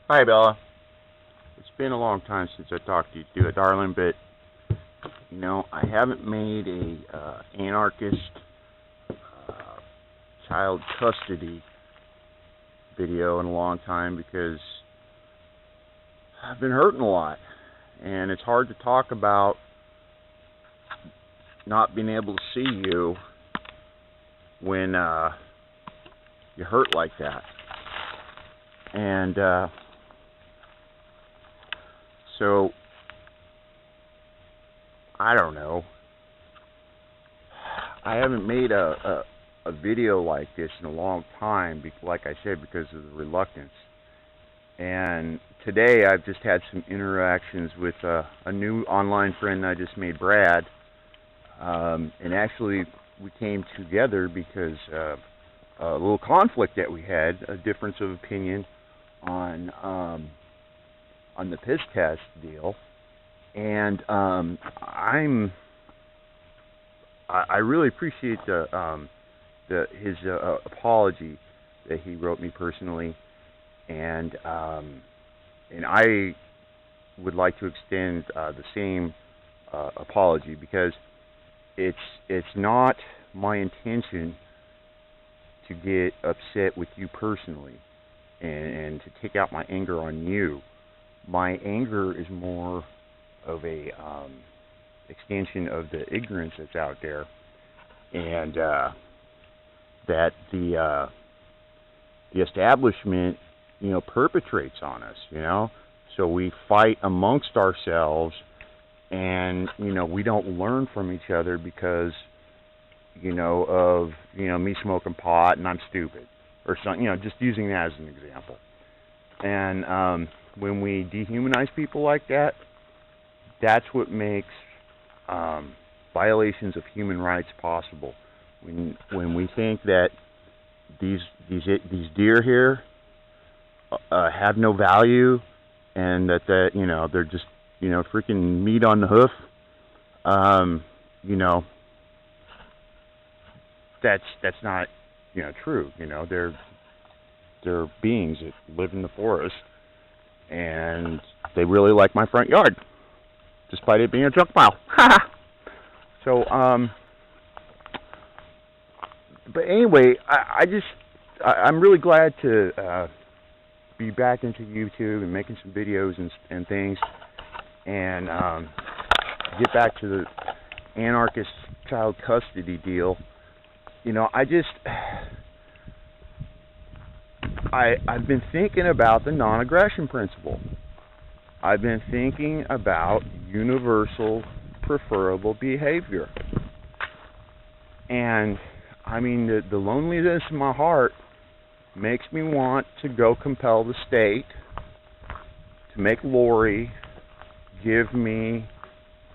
Hi, Bella. It's been a long time since I talked to you, darling, but I haven't made a anarchist uh, child custody video in a long time because I've been hurting a lot, and it's hard to talk about not being able to see you when you hurt like that, and so I don't know. I haven't made a video like this in a long time, like I said, because of the reluctance. And today I've just had some interactions with a new online friend I just made, Brad. And actually, we came together because a little conflict that we had, a difference of opinion on the piss test deal. And I really appreciate his apology that he wrote me personally, and I would like to extend the same apology, because it's not my intention to get upset with you personally and to take out my anger on you. My anger is more of a extension of the ignorance that's out there, and that the establishment, perpetrates on us. So we fight amongst ourselves, and we don't learn from each other because of me smoking pot and I'm stupid or something. Just using that as an example. And when we dehumanize people like that, that's what makes violations of human rights possible. When we think that these deer here have no value, and that they're just freaking meat on the hoof, that's not true. They're beings that live in the forest, and they really like my front yard, despite it being a junk pile. So, but anyway, I'm really glad to be back into YouTube and making some videos and things, and get back to the anarchist child custody deal. I've been thinking about the non-aggression principle. I've been thinking about universal preferable behavior. And the loneliness in my heart makes me want to go compel the state to make Lori give me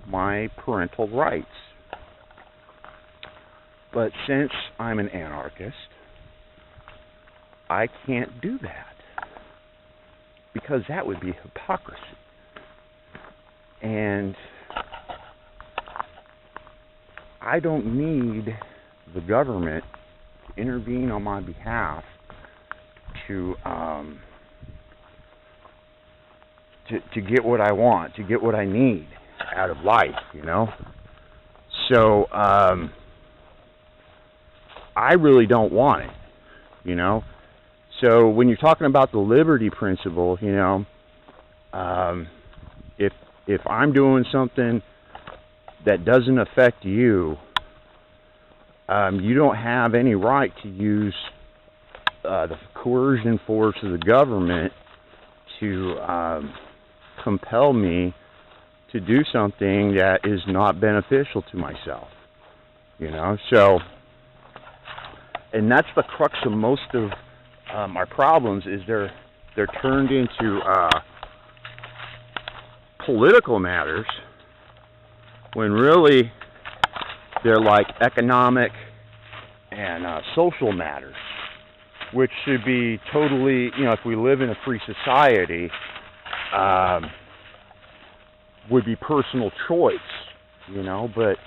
my parental rights. But since I'm an anarchist, I can't do that, because that would be hypocrisy. And I don't need the government to intervene on my behalf to get what I want, to get what I need out of life, So I really don't want it, So when you're talking about the liberty principle, if I'm doing something that doesn't affect you, you don't have any right to use the coercion force of the government to compel me to do something that is not beneficial to myself. So, and that's the crux of most of our problems, is they're turned into political matters, when really they're like economic and social matters, which should be totally, if we live in a free society, would be personal choice, but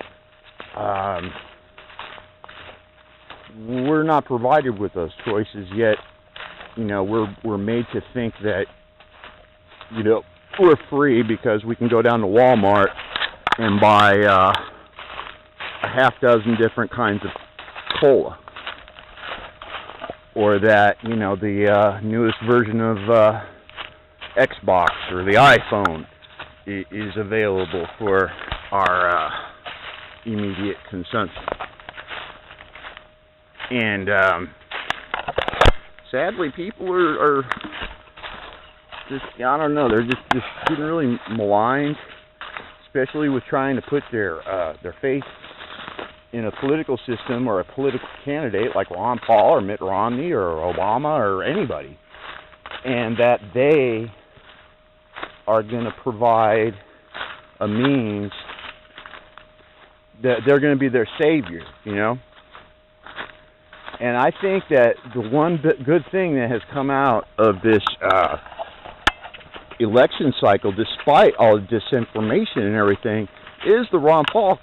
we're not provided with those choices, yet we're made to think that you know, we're free because we can go down to Walmart and buy a half dozen different kinds of cola, or that, you know, the newest version of Xbox or the iPhone is available for our immediate consumption. And sadly, people are just, I don't know, they're just getting really maligned, especially with trying to put their faith in a political system or a political candidate like Ron Paul or Mitt Romney or Obama or anybody, and that they are going to provide a means, that they're going to be their savior, you know. And I think that the one good thing that has come out of this election cycle, despite all the disinformation and everything, is the Ron Paul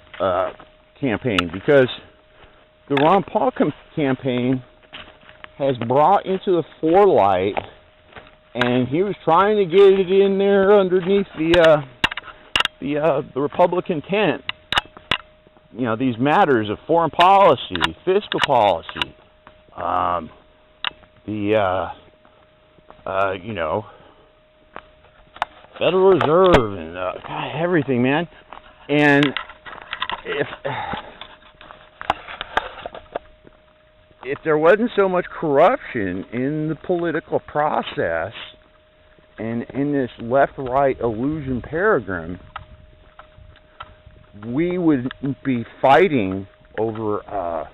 campaign, because the Ron Paul campaign has brought into the forelight, and he was trying to get it in there underneath the Republican tent. You know, these matters of foreign policy, fiscal policy, you know, Federal Reserve, and God, everything, man. And if there wasn't so much corruption in the political process and in this left-right illusion paradigm, we would be fighting over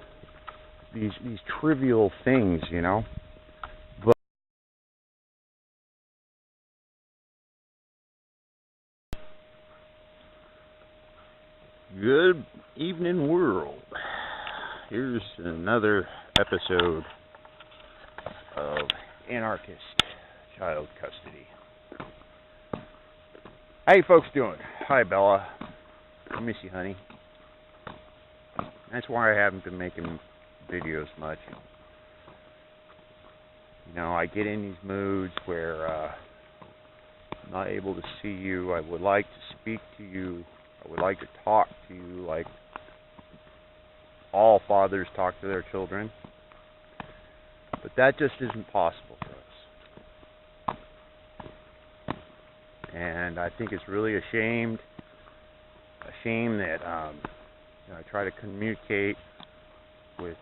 these trivial things, you know. But good evening, world. Here's another episode of Anarchist Child Custody. How you folks doing? Hi, Bella. I miss you, honey. That's why I haven't been making videos much. You know, I get in these moods where I'm not able to see you. I would like to speak to you. I would like to talk to you like all fathers talk to their children. But that just isn't possible for us. And I think it's really a shame that you know, I try to communicate with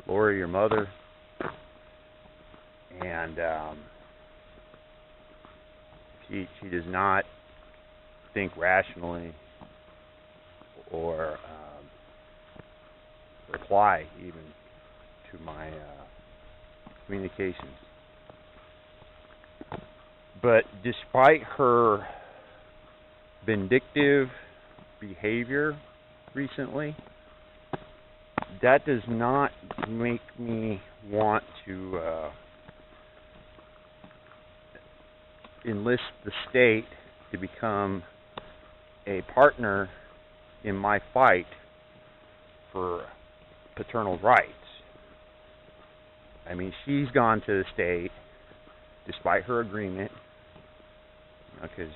Lori, your mother, and she does not think rationally or reply even to my communications. But despite her vindictive behavior recently, that does not make me want to enlist the state to become a partner in my fight for paternal rights. I mean, she's gone to the state despite her agreement, because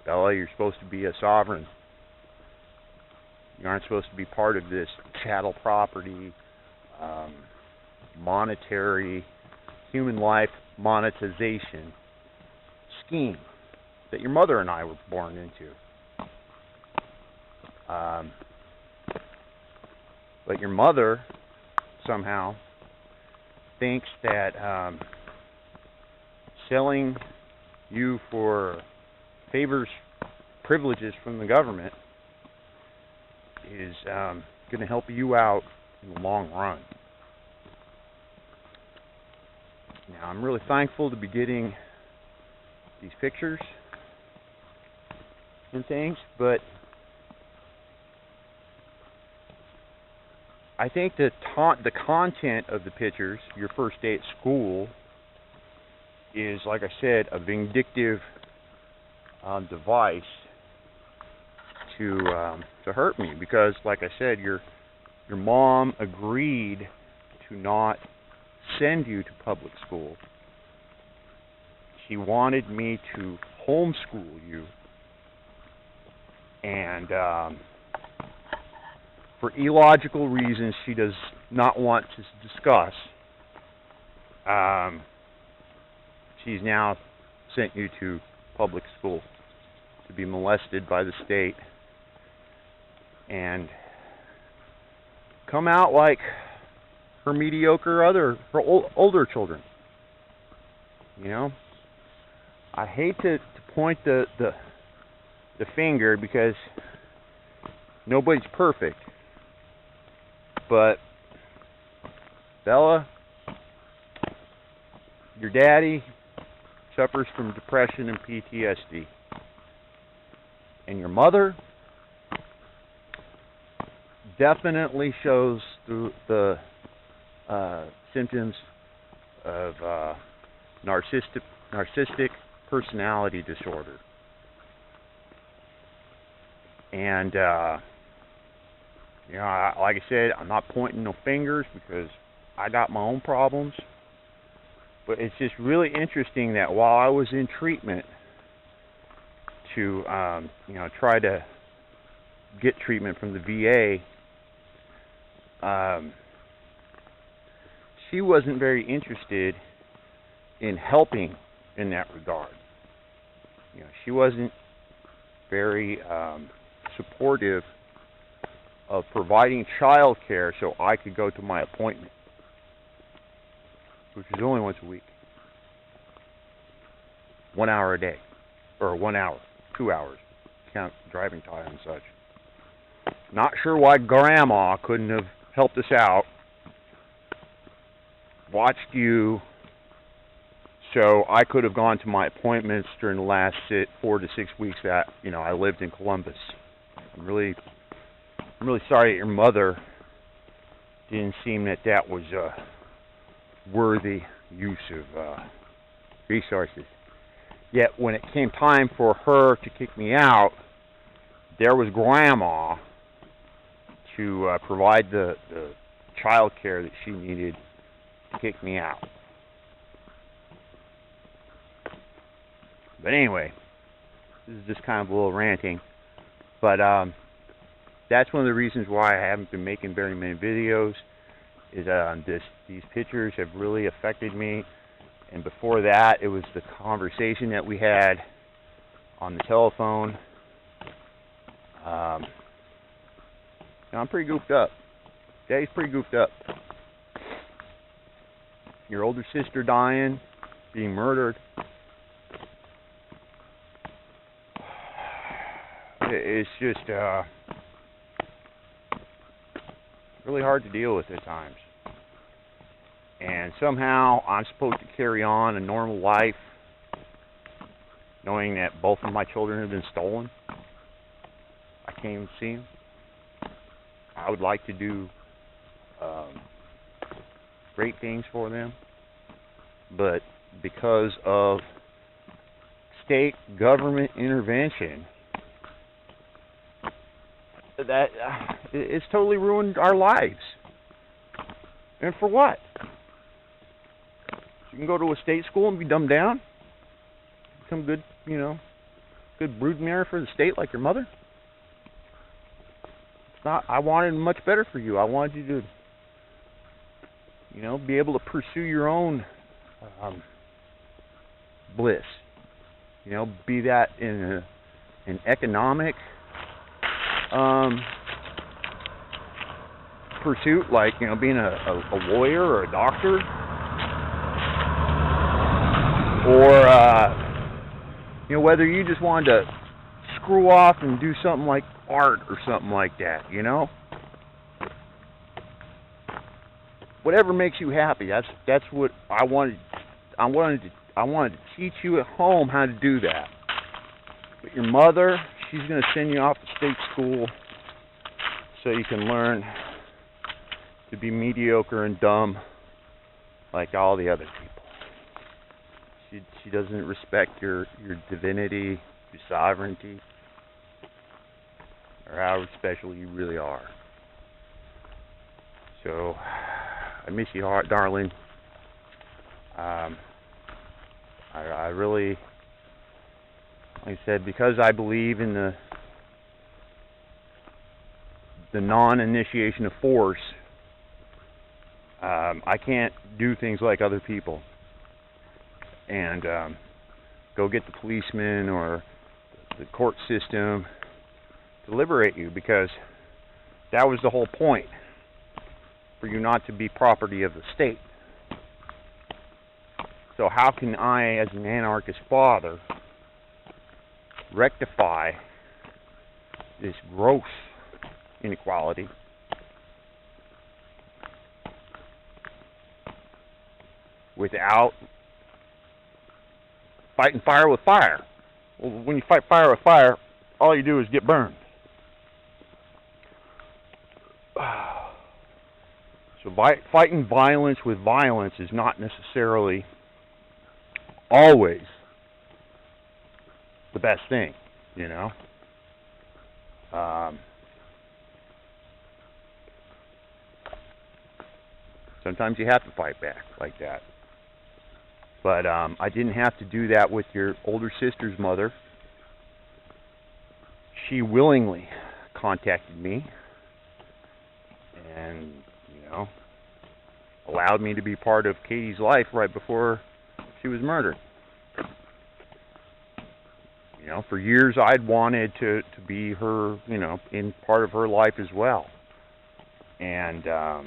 Bella, you're supposed to be a sovereign. You aren't supposed to be part of this chattel property, monetary, human life monetization scheme that your mother and I were born into. But your mother somehow thinks that selling you for favors, privileges from the government is going to help you out in the long run. Now, I'm really thankful to be getting these pictures and things, but I think that the content of the pictures, your first day at school, is, like I said, a vindictive device to hurt me, because, like I said, your mom agreed to not send you to public school. she wanted me to homeschool you, and for illogical reasons she does not want to discuss, she's now sent you to public school to be molested by the state and come out like her mediocre older children. You know, I hate to point the finger because nobody's perfect, but Bella, your daddy suffers from depression and PTSD, and your mother definitely shows the symptoms of narcissistic personality disorder. And you know, like I said, I'm not pointing no fingers because I got my own problems. But it's just really interesting that while I was in treatment to you know, try to get treatment from the VA, she wasn't very interested in helping in that regard. You know, she wasn't very supportive of providing child care so I could go to my appointment, which is only once a week. 1 hour a day. Or 1 hour. 2 hours. Count driving time and such. Not sure why Grandma couldn't have helped us out. Watched you so I could have gone to my appointments during the last 4 to 6 weeks that, you know, I lived in Columbus. I'm really sorry that your mother didn't seem that was a worthy use of resources. Yet when it came time for her to kick me out, there was Grandma to provide the child care that she needed to kick me out. But anyway, this is just kind of a little ranting. But that's one of the reasons why I haven't been making very many videos, is these pictures have really affected me. And before that, it was the conversation that we had on the telephone. I'm pretty goofed up. Daddy's pretty goofed up. Your older sister dying, being murdered. It's just really hard to deal with at times. And somehow I'm supposed to carry on a normal life knowing that both of my children have been stolen. I can't even see them. I would like to do great things for them, but because of state government intervention, that it's totally ruined our lives. And for what? You can go to a state school and be dumbed down, become good, you know, good broodmare for the state like your mother. It's not. I wanted much better for you. I wanted you to, you know, be able to pursue your own bliss. You know, be that in an economic pursuit, like, you know, being a lawyer or a doctor, or you know, whether you just wanted to screw off and do something like art or something like that, you know, whatever makes you happy. That's what I wanted. I wanted to teach you at home how to do that. But your mother, she's going to send you off to state school so you can learn to be mediocre and dumb like all the other people. She doesn't respect your divinity, your sovereignty, or how special you really are. So, I miss you, darling. I really, like I said, because I believe in the non-initiation of force, I can't do things like other people and go get the policeman or the court system to liberate you, because that was the whole point, for you not to be property of the state. So how can I, as an anarchist father, rectify this gross inequality without fighting fire with fire? Well, when you fight fire with fire, all you do is get burned. So fighting violence with violence is not necessarily always the best thing, you know. Sometimes you have to fight back like that. But I didn't have to do that with your older sister's mother. She willingly contacted me and, you know, allowed me to be part of Katie's life right before she was murdered. You know, for years I'd wanted to be her, you know, in part of her life as well. And her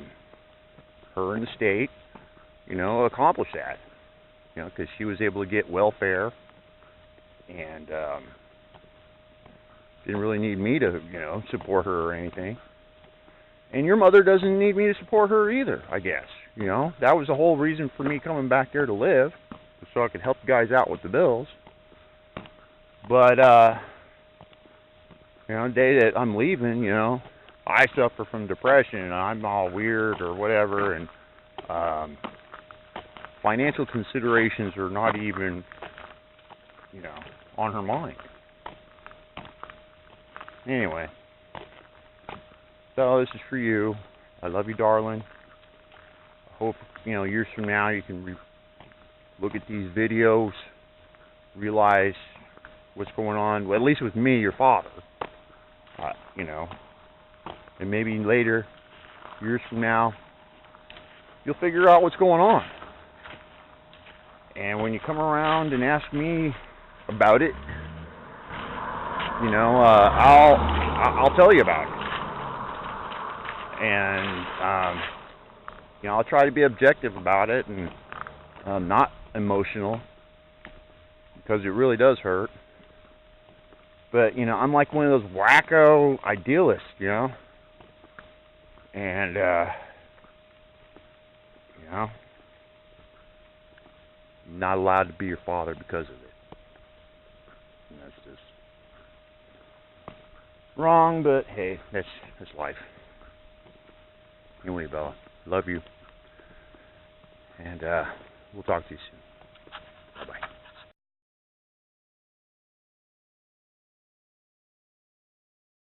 and the state, you know, accomplished that. You know, because she was able to get welfare and didn't really need me to, you know, support her or anything. And your mother doesn't need me to support her either, I guess. You know, that was the whole reason for me coming back there to live, so I could help you guys out with the bills. But, you know, the day that I'm leaving, you know, I suffer from depression and I'm all weird or whatever, and financial considerations are not even, you know, on her mind. Anyway, so this is for you. I love you, darling. I hope, you know, years from now you can look at these videos, realize what's going on, well, at least with me, your father, you know, and maybe later, years from now, you'll figure out what's going on. And when you come around and ask me about it, you know, I'll tell you about it. And you know, I'll try to be objective about it and not emotional, because it really does hurt. But, you know, I'm like one of those wacko idealists, you know. And you know, I'm not allowed to be your father because of it. And that's just wrong, but hey, that's life. Anyway, Bella, love you. And we'll talk to you soon.